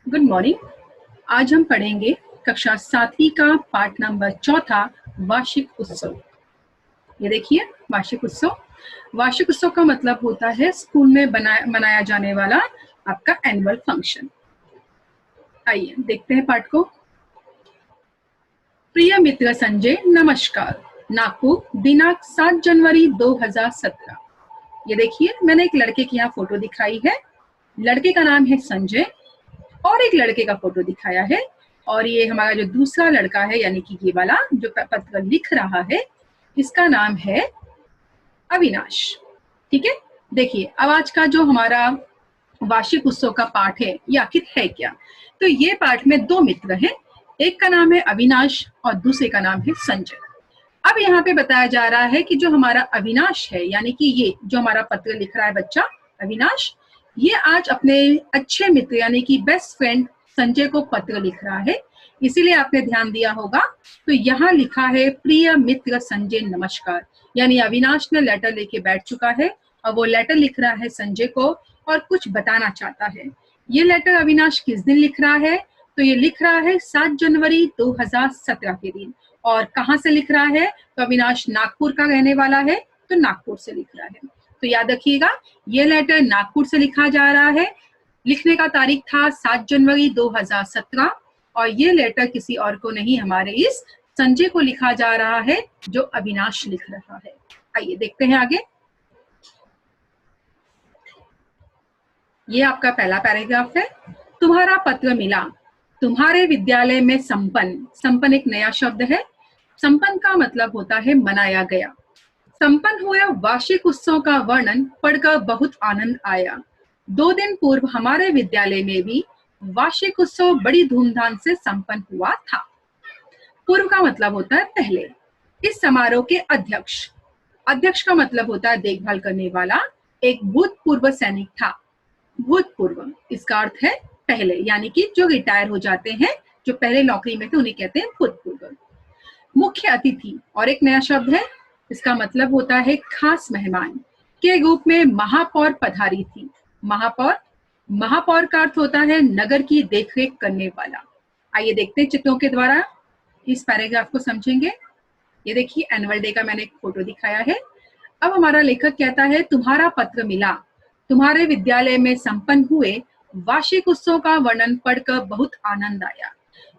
Good morning. आज हम पढ़ेंगे कक्षा 7वीं का पाठ नंबर 4 वार्षिक उत्सव। ये देखिए, वार्षिक उत्सव। वार्षिक उत्सव का मतलब होता है स्कूल में मनाया जाने वाला आपका एनुअल फंक्शन। आइए देखते हैं पाठ को। प्रिय मित्र संजय, नमस्कार। नागपुर, दिनांक 7 जनवरी 2017। ये देखिए, मैंने एक लड़के की यहाँ फोटो दिखाई है। लड़के का नाम है संजय और एक लड़के का फोटो दिखाया है, और ये हमारा जो दूसरा लड़का है यानी कि ये वाला जो पत्र लिख रहा है, इसका नाम है अविनाश। ठीक है, देखिए अब आज का जो हमारा वार्षिक उत्सव का पाठ है ये आखिर है क्या। तो ये पाठ में दो मित्र हैं, एक का नाम है अविनाश और दूसरे का नाम है संजय। अब यहाँ पे बताया जा रहा है कि जो हमारा अविनाश है यानी कि ये जो हमारा पत्र लिख रहा है बच्चा अविनाश, ये आज अपने अच्छे मित्र यानी कि बेस्ट फ्रेंड संजय को पत्र लिख रहा है। इसीलिए आपने ध्यान दिया होगा, तो यहाँ लिखा है प्रिय मित्र संजय नमस्कार, यानी अविनाश ने लेटर लेके बैठ चुका है और वो लेटर लिख रहा है संजय को और कुछ बताना चाहता है। ये लेटर अविनाश किस दिन लिख रहा है, तो ये लिख रहा है 7 जनवरी 2017 के दिन। और कहाँ से लिख रहा है, तो अविनाश नागपुर का रहने वाला है, तो नागपुर से लिख रहा है। तो याद रखिएगा, ये लेटर नागपुर से लिखा जा रहा है। लिखने का तारीख था 7 जनवरी 2017 और ये लेटर किसी और को नहीं, हमारे इस संजय को लिखा जा रहा है जो अविनाश लिख रहा है। आइए देखते हैं आगे। ये आपका पहला पैराग्राफ है। तुम्हारा पत्र मिला, तुम्हारे विद्यालय में संपन्न। संपन्न एक नया शब्द है। संपन्न का मतलब होता है मनाया गया। संपन्न हुए वार्षिक उत्सव का वर्णन पढ़कर बहुत आनंद आया। 2 दिन पूर्व हमारे विद्यालय में भी वार्षिक उत्सव बड़ी धूमधाम से संपन्न हुआ था। पूर्व का मतलब होता है पहले। इस समारोह के अध्यक्ष, अध्यक्ष का मतलब होता है देखभाल करने वाला, एक भूतपूर्व सैनिक था। भूतपूर्व इसका अर्थ है पहले, यानी कि जो रिटायर हो जाते हैं, जो पहले नौकरी में थे उन्हें कहते हैं भूतपूर्व। मुख्य अतिथि और एक नया शब्द है, इसका मतलब होता है खास मेहमान के रूप में महापौर पधारी थी। महापौर, महापौर का अर्थ होता है नगर की देखरेख करने वाला। आइए देखते हैं चित्रों के द्वारा इस पैराग्राफ को समझेंगे। ये देखिए, एनुअल डे का मैंने एक फोटो दिखाया है। अब हमारा लेखक कहता है तुम्हारा पत्र मिला, तुम्हारे विद्यालय में संपन्न हुए वार्षिक उत्सव का वर्णन पढ़कर बहुत आनंद आया।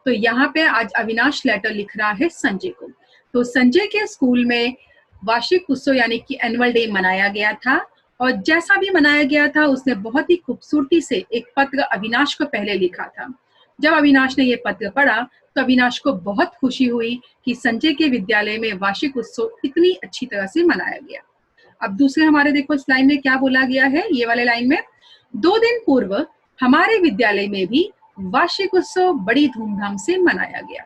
तो यहाँ पे आज अविनाश लेटर लिख रहा है संजय को। तो संजय के स्कूल में वार्षिक उत्सव यानी कि एनुअल डे मनाया गया था, और जैसा भी मनाया गया था उसने बहुत ही खूबसूरती से एक पत्र अविनाश को पहले लिखा था। जब अविनाश ने ये पत्र पढ़ा तो अविनाश को बहुत खुशी हुई कि संजय के विद्यालय में वार्षिक उत्सव इतनी अच्छी तरह से मनाया गया। अब दूसरे हमारे देखो इस लाइन में क्या बोला गया है, ये वाले लाइन में 2 दिन पूर्व हमारे विद्यालय में भी वार्षिक उत्सव बड़ी धूमधाम से मनाया गया।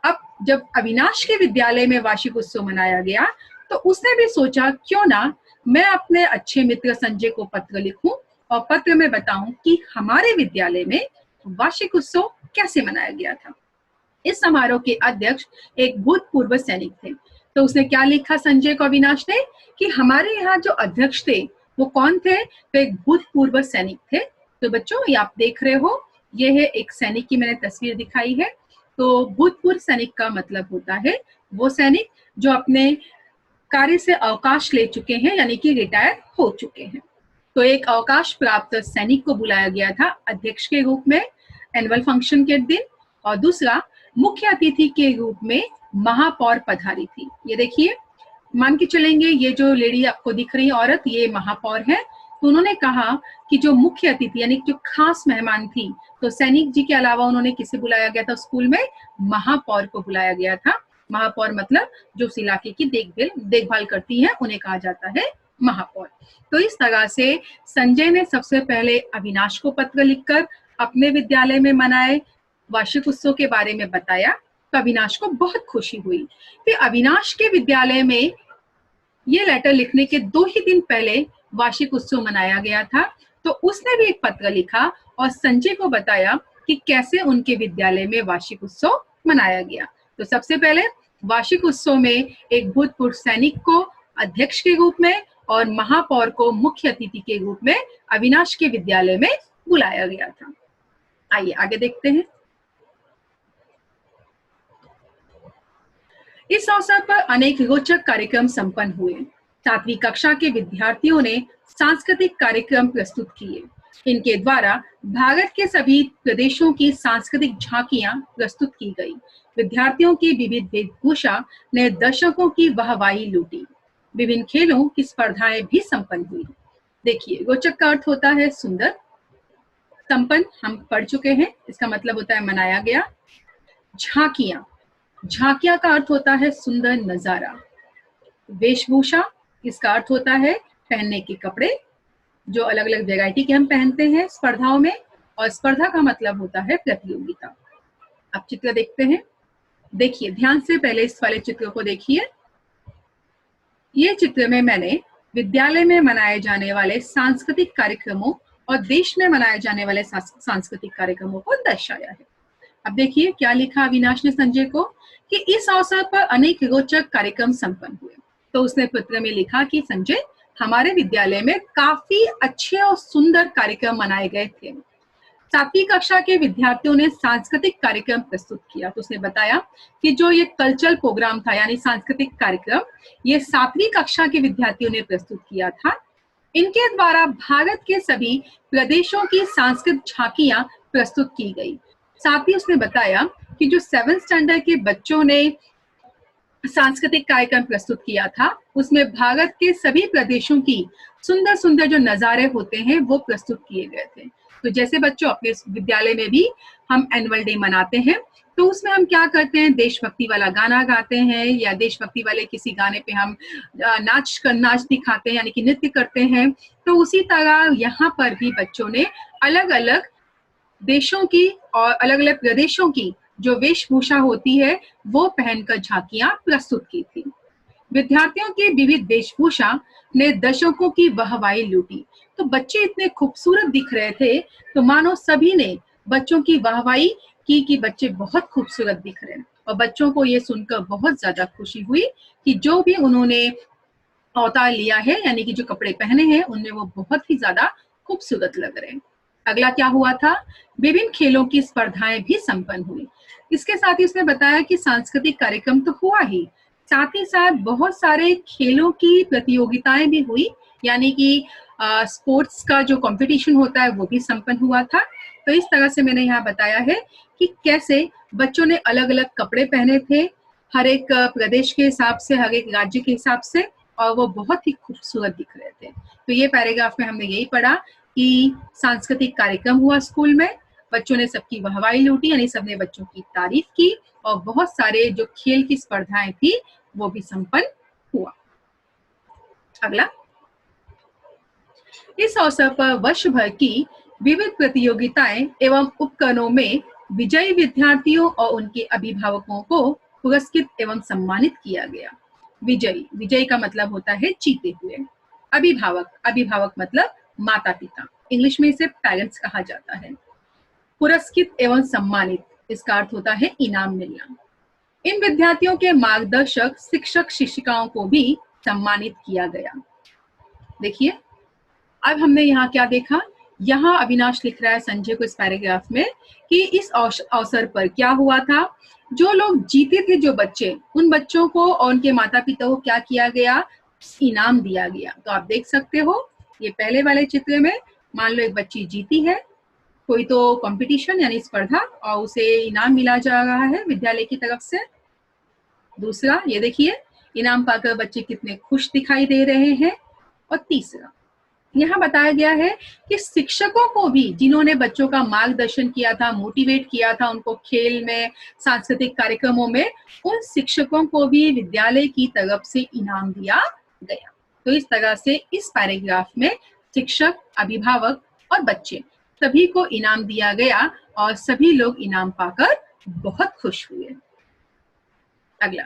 अब जब अविनाश के विद्यालय में वार्षिक उत्सव मनाया गया तो उसने भी सोचा क्यों ना मैं अपने अच्छे मित्र संजय को पत्र लिखूं और पत्र में बताऊं कि हमारे विद्यालय में वार्षिक उत्सव कैसे मनाया गया था। इस समारोह के अध्यक्ष एक भूतपूर्व सैनिक थे। तो उसने क्या लिखा संजय को अविनाश ने कि हमारे यहाँ जो अध्यक्ष थे वो कौन थे, तो एक भूतपूर्व सैनिक थे। तो बच्चों ये आप देख रहे हो, ये है एक सैनिक की मैंने तस्वीर दिखाई है। तो भूतपूर्व सैनिक का मतलब होता है वो सैनिक जो अपने कार्य से अवकाश ले चुके हैं, यानी कि रिटायर हो चुके हैं। तो एक अवकाश प्राप्त सैनिक को बुलाया गया था अध्यक्ष के रूप में एनुअल फंक्शन के दिन, और दूसरा मुख्य अतिथि के रूप में महापौर पधारी थी। ये देखिए, मान के चलेंगे ये जो लेडी आपको दिख रही है औरत, ये महापौर है। तो उन्होंने कहा कि जो मुख्य अतिथि यानी जो खास मेहमान थी, तो सैनिक जी के अलावा उन्होंने किसे बुलाया गया था स्कूल में, महापौर को बुलाया गया था। महापौर मतलब जो उस इलाके की देखभाल करती है उन्हें कहा जाता है महापौर। तो इस तरह से संजय ने सबसे पहले अविनाश को पत्र लिखकर अपने विद्यालय में मनाए वार्षिक उत्सव के बारे में बताया, तो अविनाश को बहुत खुशी हुई। फिर अविनाश के विद्यालय में ये लेटर लिखने के 2 ही दिन पहले वार्षिक उत्सव मनाया गया था, तो उसने भी एक पत्र लिखा और संजय को बताया कि कैसे उनके विद्यालय में वार्षिक उत्सव मनाया गया। तो सबसे पहले वार्षिक उत्सव में एक भूतपूर्व सैनिक को अध्यक्ष के रूप में और महापौर को मुख्य अतिथि के रूप में अविनाश के विद्यालय में बुलाया गया था। आइए आगे देखते हैं। इस अवसर पर अनेक रोचक कार्यक्रम संपन्न हुए। 7वीं कक्षा के विद्यार्थियों ने सांस्कृतिक कार्यक्रम प्रस्तुत किए। इनके द्वारा भारत के सभी प्रदेशों की सांस्कृतिक झांकियां प्रस्तुत की गई। विद्यार्थियों की विविध वेशभूषा ने दर्शकों की वाहवाही लूटी। विभिन्न खेलों की स्पर्धाएं भी संपन्न हुई। देखिए, रोचक का अर्थ होता है सुंदर, संपन्न हम पढ़ चुके हैं, इसका मतलब होता है मनाया गया। झांकियां, झांकियां का अर्थ होता है सुंदर नजारा। वेशभूषा, इसका अर्थ होता है पहनने के कपड़े, जो अलग अलग वैरायटी के हम पहनते हैं स्पर्धाओं में। और स्पर्धा का मतलब होता है प्रतियोगिता। अब चित्र देखते हैं। देखिए ध्यान से, पहले इस वाले चित्र को देखिए। ये चित्र में मैंने विद्यालय में मनाए जाने वाले सांस्कृतिक कार्यक्रमों और देश में मनाए जाने वाले सांस्कृतिक कार्यक्रमों को दर्शाया है। अब देखिए क्या लिखा अविनाश ने संजय को, कि इस अवसर पर अनेक रोचक कार्यक्रम संपन्न हुए। तो उसने पत्र में लिखा कि संजय, हमारे विद्यालय में काफी अच्छे और सुंदर कार्यक्रम मनाए गए थे। 7वीं कक्षा के विद्यार्थियों ने सांस्कृतिक कार्यक्रम प्रस्तुत किया। तो उसने बताया कि जो ये कल्चरल प्रोग्राम था, यानी सांस्कृतिक कार्यक्रम, ये 7वीं कक्षा के विद्यार्थियों ने प्रस्तुत किया था। इनके द्वारा भारत के सभी प्रदेशों की सांस्कृतिक झांकियां प्रस्तुत की गई। साथ ही उसने बताया कि जो 7th स्टैंडर्ड के बच्चों ने सांस्कृतिक कार्यक्रम प्रस्तुत किया था, उसमें भारत के सभी प्रदेशों की सुंदर सुंदर जो नजारे होते हैं वो प्रस्तुत किए गए थे। तो जैसे बच्चों, अपने विद्यालय में भी हम एनुअल डे मनाते हैं, तो उसमें हम क्या करते हैं, देशभक्ति वाला गाना गाते हैं, या देशभक्ति वाले किसी गाने पे हम नाच दिखाते हैं, यानी कि नृत्य करते हैं। तो उसी तरह यहाँ पर भी बच्चों ने अलग अलग देशों की और अलग अलग प्रदेशों की जो वेशभूषा होती है वो पहनकर झांकियां प्रस्तुत की थी। विद्यार्थियों की विविध वेशभूषा ने दर्शकों की वाहवाही लूटी। तो बच्चे इतने खूबसूरत दिख रहे थे, तो मानो सभी ने बच्चों की वाहवाही की कि बच्चे बहुत खूबसूरत दिख रहे हैं। और बच्चों को ये सुनकर बहुत ज्यादा खुशी हुई कि जो भी उन्होंने अवतार लिया है, यानी कि जो कपड़े पहने हैं, उनमें वो बहुत ही ज्यादा खूबसूरत लग रहे हैं। अगला क्या हुआ था, विभिन्न खेलों की स्पर्धाएं भी संपन्न हुई। इसके साथ ही उसने बताया कि सांस्कृतिक कार्यक्रम तो हुआ ही, साथ ही साथ बहुत सारे खेलों की प्रतियोगिताएं भी हुई, यानी कि स्पोर्ट्स का जो कंपटीशन होता है वो भी संपन्न हुआ था। तो इस तरह से मैंने यहाँ बताया है कि कैसे बच्चों ने अलग अलग कपड़े पहने थे, हर एक प्रदेश के हिसाब से, हर एक राज्य के हिसाब से, और वो बहुत ही खूबसूरत दिख रहे थे। तो ये पैराग्राफ में हमने यही पढ़ा कि सांस्कृतिक कार्यक्रम हुआ स्कूल में, बच्चों ने सबकी वाहवाही लूटी, यानी सबने बच्चों की तारीफ की, और बहुत सारे जो खेल की स्पर्धाएं थी वो भी संपन्न हुआ। अगला, इस अवसर पर वर्ष भर की विविध प्रतियोगिताएं एवं उपकरणों में विजयी विद्यार्थियों और उनके अभिभावकों को पुरस्कृत एवं सम्मानित किया गया। विजयी, विजयी का मतलब होता है जीते हुए। अभिभावक, अभिभावक मतलब माता पिता, इंग्लिश में इसे पेरेंट्स कहा जाता है। पुरस्कृत एवं सम्मानित, इसका अर्थ होता है इनाम मिलना। इन विद्यार्थियों के मार्गदर्शक शिक्षक शिक्षिकाओं को भी सम्मानित किया गया। देखिए, अब हमने यहाँ क्या देखा, यहाँ अविनाश लिख रहा है संजय को इस पैराग्राफ में कि इस अवसर पर क्या हुआ था, जो लोग जीते थे, जो बच्चे, उन बच्चों को और उनके माता पिता को क्या किया गया, इनाम दिया गया। तो आप देख सकते हो, ये पहले वाले चित्र में मान लो एक बच्ची जीती है कोई तो कंपटीशन यानी स्पर्धा, और उसे इनाम मिला जा रहा है विद्यालय की तरफ से। दूसरा, ये देखिए, इनाम पाकर बच्चे कितने खुश दिखाई दे रहे हैं। और तीसरा, यहाँ बताया गया है कि शिक्षकों को भी, जिन्होंने बच्चों का मार्गदर्शन किया था, मोटिवेट किया था उनको खेल में, सांस्कृतिक कार्यक्रमों में, उन शिक्षकों को भी विद्यालय की तरफ से इनाम दिया गया। तो इस तरह से इस पैराग्राफ में शिक्षक, अभिभावक और बच्चे सभी को इनाम दिया गया और सभी लोग इनाम पाकर बहुत खुश हुए। अगला,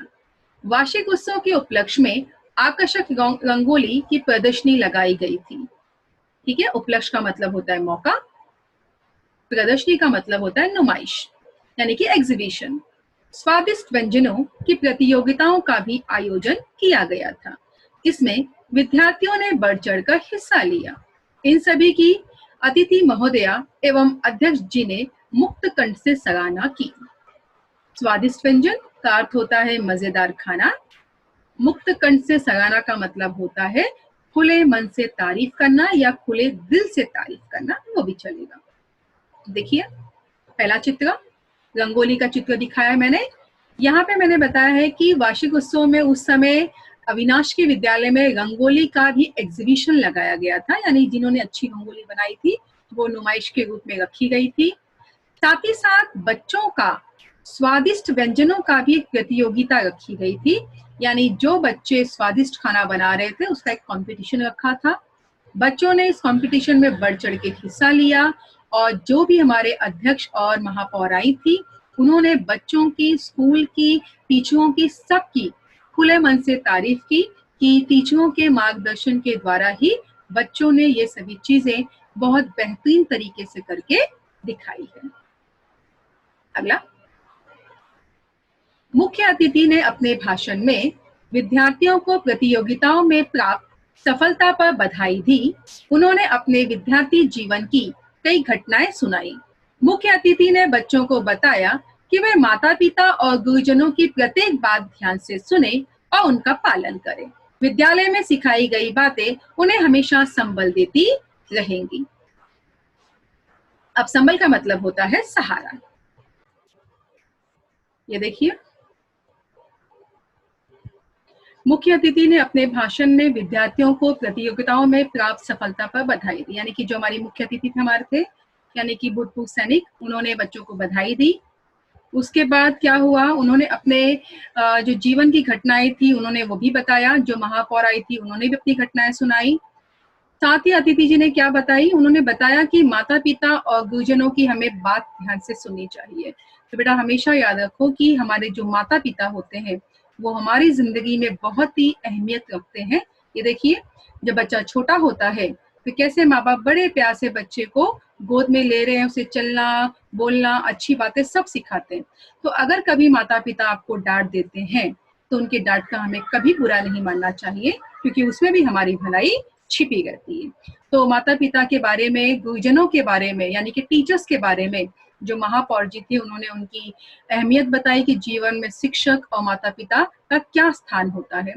वार्षिक उत्सव के उपलक्ष्य में आकर्षक रंगोली की प्रदर्शनी लगाई गई थी। ठीक है, उपलक्ष्य का मतलब होता है मौका, प्रदर्शनी का मतलब होता है नुमाइश, यानी कि एग्जीबिशन। स्वादिष्ट व्यंजनों की प्रतियोगिताओं का भी आयोजन किया गया था। इसमें विद्यार्थियों ने बढ़ चढ़कर हिस्सा लिया। इन सभी की अतिथि महोदया एवं अध्यक्ष जी ने मुक्त कंठ से सराहना की। स्वादिष्ट व्यंजन का अर्थ होता है मजेदार खाना। मुक्त कंठ से सराहना का मतलब होता है खुले मन से तारीफ करना या खुले दिल से तारीफ करना, वो भी चलेगा। देखिए पहला चित्र, रंगोली का चित्र दिखाया है मैंने। यहाँ पे मैंने बताया है कि वार्षिक उत्सव में उस समय अविनाश के विद्यालय में रंगोली का भी एग्जीबिशन लगाया गया था, यानी जिन्होंने अच्छी रंगोली बनाई थी वो नुमाइश के रूप में रखी गई थी। साथ ही साथ बच्चों का स्वादिष्ट व्यंजनों का भी एक प्रतियोगिता रखी गई थी, यानी जो बच्चे स्वादिष्ट खाना बना रहे थे उसका एक कंपटीशन रखा था। बच्चों ने इस कंपटीशन में बढ़ चढ़ के हिस्सा लिया और जो भी हमारे अध्यक्ष और महापौर आई थी उन्होंने बच्चों की, स्कूल की, टीचरों की, सबकी खुले मन से तारीफ की कि टीचरों के मार्गदर्शन के द्वारा ही बच्चों ने ये सभी चीजें बहुत बेहतरीन तरीके से करके दिखाई है। अगला, मुख्य अतिथि ने अपने भाषण में विद्यार्थियों को प्रतियोगिताओं में प्राप्त सफलता पर बधाई दी। उन्होंने अपने विद्यार्थी जीवन की कई घटनाएं सुनाई। मुख्य अतिथि ने बच्चों को बताया कि वे माता पिता और गुरुजनों की प्रत्येक बात ध्यान से सुने और उनका पालन करें। विद्यालय में सिखाई गई बातें उन्हें हमेशा संबल देती रहेंगी। अब संबल का मतलब होता है सहारा। ये देखिए, मुख्य अतिथि ने अपने भाषण में विद्यार्थियों को प्रतियोगिताओं में प्राप्त सफलता पर बधाई दी, यानी कि जो हमारी मुख्य अतिथि हमारे थे, यानी कि भूतपूर्व सैनिक, उन्होंने बच्चों को बधाई दी। उसके बाद क्या हुआ, उन्होंने अपने जो जीवन की घटनाएं थी उन्होंने वो भी बताया। जो महापौर आई थी उन्होंने भी अपनी घटनाएं सुनाई। साथ ही अतिथि जी ने क्या बताई, उन्होंने बताया कि माता पिता और गुरुजनों की हमें बात ध्यान से सुननी चाहिए। तो बेटा हमेशा याद रखो कि हमारे जो माता पिता होते हैं वो हमारी जिंदगी में बहुत ही अहमियत रखते हैं। ये देखिए, जब बच्चा छोटा होता है तो कैसे माँ बाप बड़े प्यार से बच्चे को गोद में ले रहे हैं, उसे चलना, बोलना, अच्छी बातें सब सिखाते हैं। तो अगर कभी माता पिता आपको डांट देते हैं तो उनके डांट का हमें कभी बुरा नहीं मानना चाहिए, क्योंकि उसमें भी हमारी भलाई छिपी रहती है। तो माता पिता के बारे में, गुरुजनों के बारे में, यानी कि टीचर्स के बारे में जो महापौर जी थी उन्होंने उनकी अहमियत बताई कि जीवन में शिक्षक और माता पिता का क्या स्थान होता है।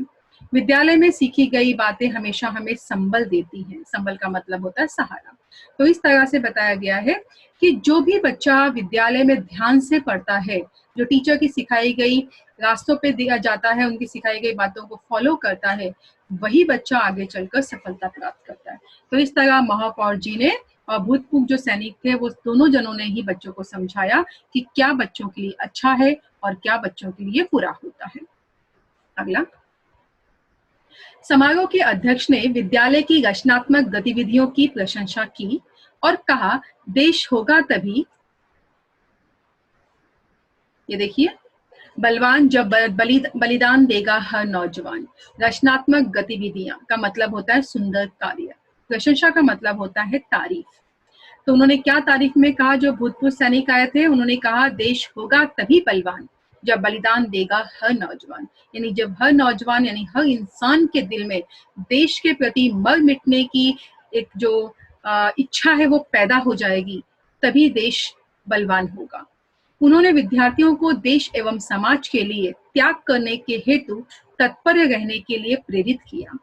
विद्यालय में सीखी गई बातें हमेशा हमें संबल देती हैं। संबल का मतलब होता है सहारा। तो इस तरह से बताया गया है कि जो भी बच्चा विद्यालय में ध्यान से पढ़ता है, जो टीचर की सिखाई गई रास्तों पे दिया जाता है, उनकी सिखाई गई बातों को फॉलो करता है, वही बच्चा आगे चलकर सफलता प्राप्त करता है। तो इस तरह महापौर जी ने और भूतपूर्व जो सैनिक थे वो दोनों जनों ने ही बच्चों को समझाया कि क्या बच्चों के लिए अच्छा है और क्या बच्चों के लिए बुरा होता है। अगला, समारोह के अध्यक्ष ने विद्यालय की रचनात्मक गतिविधियों की प्रशंसा की और कहा, देश होगा तभी, ये देखिए, बलवान जब बलिदान देगा हर नौजवान। रचनात्मक गतिविधियां का मतलब होता है सुंदर कार्य, प्रशंसा का मतलब होता है तारीफ। तो उन्होंने क्या तारीफ में कहा, जो भूतपूर्व सैनिक आए थे उन्होंने कहा, देश होगा तभी बलवान जब बलिदान देगा हर नौजवान। यानी जब हर नौजवान यानी हर इंसान के दिल में देश के प्रति मर मिटने की एक जो इच्छा है वो पैदा हो जाएगी, तभी देश बलवान होगा। उन्होंने विद्यार्थियों को देश एवं समाज के लिए त्याग करने के हेतु तत्पर रहने के लिए प्रेरित किया।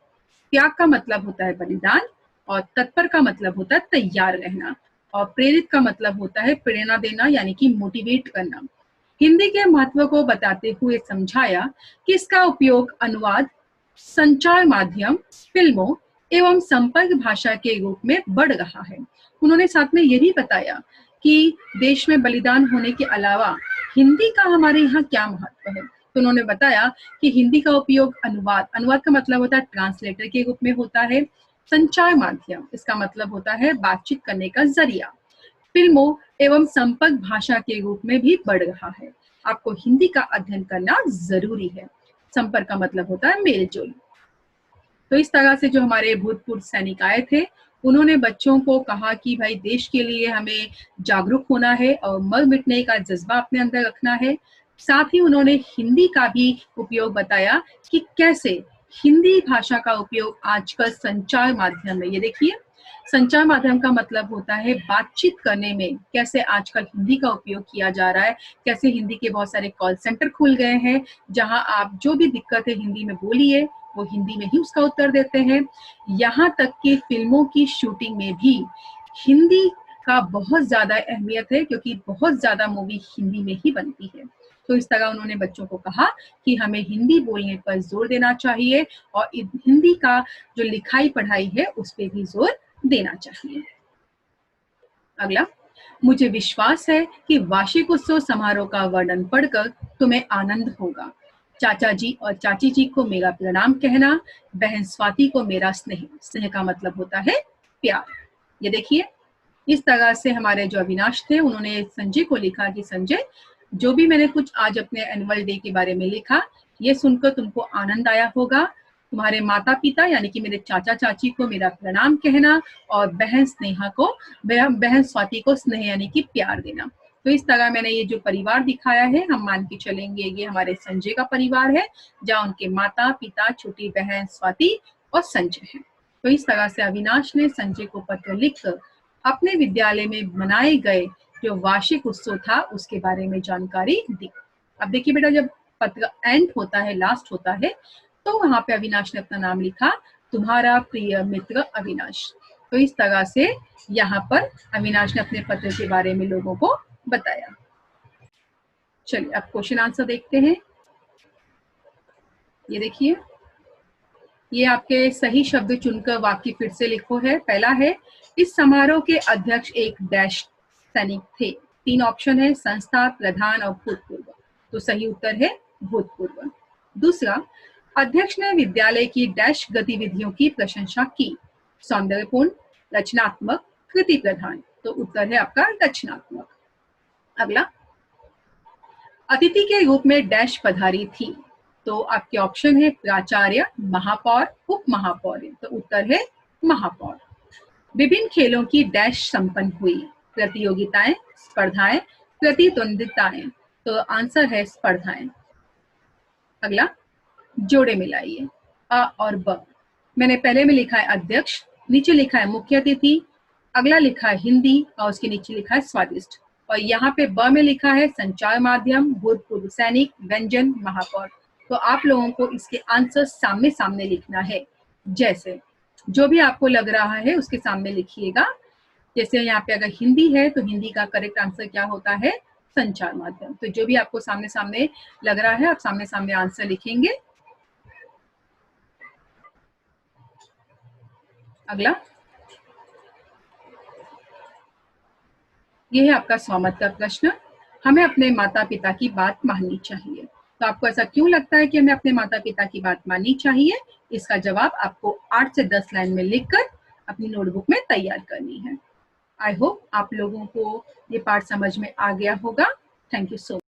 त्याग का मतलब होता है बलिदान और तत्पर का मतलब होता है तैयार रहना, और प्रेरित का मतलब होता है प्रेरणा देना, यानी कि मोटिवेट करना। हिंदी के महत्व को बताते हुए समझाया कि इसका उपयोग अनुवाद, संचार माध्यम, फिल्मों एवं संपर्क भाषा के रूप में बढ़ रहा है। उन्होंने साथ में ये भी बताया कि देश में बलिदान होने के अलावा हिंदी का हमारे यहाँ क्या महत्व है। तो उन्होंने बताया कि हिंदी का उपयोग अनुवाद का मतलब होता है ट्रांसलेटर के रूप में होता है। संचार माध्यम, इसका मतलब होता है बातचीत करने का जरिया। फिल्मों एवं संपर्क भाषा के रूप में भी बढ़ रहा है। आपको हिंदी का अध्ययन करना जरूरी है। संपर्क का मतलब होता है मेलजोल। तो इस तरह से जो हमारे भूतपूर्व सैनिक आए थे उन्होंने बच्चों को कहा कि भाई देश के लिए हमें जागरूक होना है और मर मिटने का जज्बा अपने अंदर रखना है। साथ ही उन्होंने हिंदी का भी उपयोग बताया कि कैसे हिंदी भाषा का उपयोग आजकल संचार माध्यम में, ये देखिए, संचार माध्यम का मतलब होता है बातचीत करने में कैसे आजकल हिंदी का उपयोग किया जा रहा है, कैसे हिंदी के बहुत सारे कॉल सेंटर खुल गए हैं, जहां आप जो भी दिक्कत है हिंदी में बोलिए, वो हिंदी में ही उसका उत्तर देते हैं। यहाँ तक कि फिल्मों की शूटिंग में भी हिंदी का बहुत ज्यादा अहमियत है, क्योंकि बहुत ज्यादा मूवी हिंदी में ही बनती है। तो इस तरह उन्होंने बच्चों को कहा कि हमें हिंदी बोलने पर जोर देना चाहिए और हिंदी का जो लिखाई पढ़ाई है उस पर भी जोर देना चाहिए। अगला, मुझे विश्वास है कि वार्षिक उत्सव समारोह का वर्णन पढ़कर तुम्हें आनंद होगा। चाचा जी और चाची जी को मेरा प्रणाम कहना, बहन स्वाति को मेरा स्नेह। स्नेह का मतलब होता है प्यार। ये देखिए, इस तरह से हमारे जो अविनाश थे उन्होंने संजय को लिखा कि संजय, जो भी मैंने कुछ आज अपने एनुअल डे के बारे में लिखा, ये सुनकर तुमको आनंद आया होगा। तुम्हारे माता पिता यानी कि मेरे चाचा चाची को मेरा प्रणाम कहना और बहन स्नेहा को, बहन स्वाति को स्नेह यानी कि प्यार देना। तो इस तरह मैंने ये जो परिवार दिखाया है, हम मान के चलेंगे ये हमारे संजय का परिवार है, जहाँ उनके माता पिता, छोटी बहन स्वाति और संजय है। तो इस तरह से अविनाश ने संजय को पत्र लिखकर अपने विद्यालय में मनाए गए जो वार्षिक उत्सव था उसके बारे में जानकारी दी। अब देखिए बेटा, जब पत्र एंड होता है, लास्ट होता है, तो वहां पे अविनाश ने अपना नाम लिखा, तुम्हारा प्रिय मित्र अविनाश। तो इस तरह से यहाँ पर अविनाश ने अपने पत्र के बारे में लोगों को बताया। चलिए अब क्वेश्चन आंसर देखते हैं। ये देखिए, ये आपके सही शब्द चुनकर वाक्य फिर से लिखो है। पहला है, इस समारोह के अध्यक्ष एक डैश सैनिक थे। 3 ऑप्शन है, संस्था, प्रधान और भूतपूर्व। तो सही उत्तर है भूतपूर्व। दूसरा, अध्यक्ष ने विद्यालय की डैश गतिविधियों की प्रशंसा की। सौंदर्यपूर्ण, रचनात्मक, कृति प्रधान। तो उत्तर है आपका रचनात्मक। अगला, अतिथि के रूप में डैश पधारी थी। तो आपके ऑप्शन है प्राचार्य, महापौर, उप महापौर। तो उत्तर है महापौर। विभिन्न खेलों की डैश संपन्न हुई। प्रतियोगिताएं, स्पर्धाएं, प्रतिद्वंदिताएं। तो आंसर है स्पर्धाएं। अगला, जोड़े मिलाइए अ और ब। मैंने पहले में लिखा है अध्यक्ष, नीचे लिखा है मुख्य अतिथि, अगला लिखा है हिंदी और उसके नीचे लिखा है स्वादिष्ट, और यहाँ पे ब में लिखा है संचार माध्यम, भूतपूर्व सैनिक, व्यंजन, महापौर। तो आप लोगों को इसके आंसर सामने सामने लिखना है। जैसे जो भी आपको लग रहा है उसके सामने लिखिएगा। जैसे यहाँ पे अगर हिंदी है तो हिंदी का करेक्ट आंसर क्या होता है, संचार माध्यम। तो जो भी आपको सामने सामने लग रहा है आप सामने सामने आंसर लिखेंगे। अगला, यह है आपका स्वामत का प्रश्न। हमें अपने माता पिता की बात माननी चाहिए। तो आपको ऐसा क्यों लगता है कि हमें अपने माता पिता की बात माननी चाहिए? इसका जवाब आपको 8 से 10 लाइन में लिखकर अपनी नोटबुक में तैयार करनी है। आई होप आप लोगों को ये पार्ट समझ में आ गया होगा। Thank you so much.